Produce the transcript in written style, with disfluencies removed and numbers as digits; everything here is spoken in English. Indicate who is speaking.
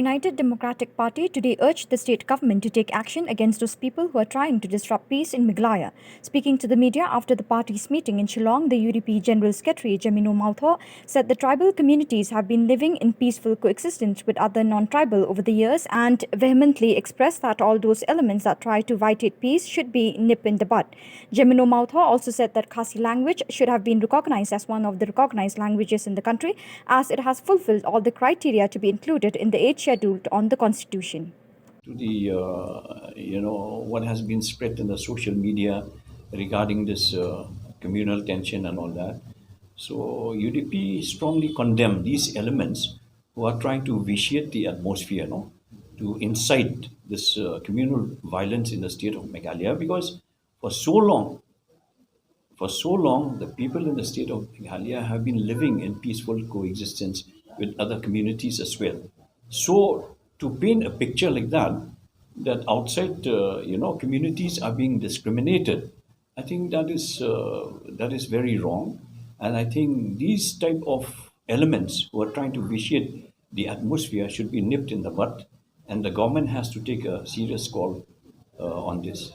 Speaker 1: United Democratic Party today urged the state government to take action against those people who are trying to disrupt peace in Meghalaya. Speaking to the media after the party's meeting in Shillong, the UDP General Secretary Jamino Mautho said the tribal communities have been living in peaceful coexistence with other non-tribal over the years and vehemently expressed that all those elements that try to violate peace should be nipped in the bud. Jamino Mautho also said that Khasi language should have been recognized as one of the recognized languages in the country, as it has fulfilled all the criteria to be included in the 8th schedule on the constitution.
Speaker 2: To the what has been spread in the social media regarding this communal tension and all that. So UDP strongly condemn these elements who are trying to vitiate the atmosphere, no, to incite this communal violence in the state of Meghalaya, because for so long, the people in the state of Meghalaya have been living in peaceful coexistence with other communities as well. So to paint a picture like that, that outside communities are being discriminated, I think that is very wrong, and I think these type of elements who are trying to vitiate the atmosphere should be nipped in the bud, and the government has to take a serious call on this.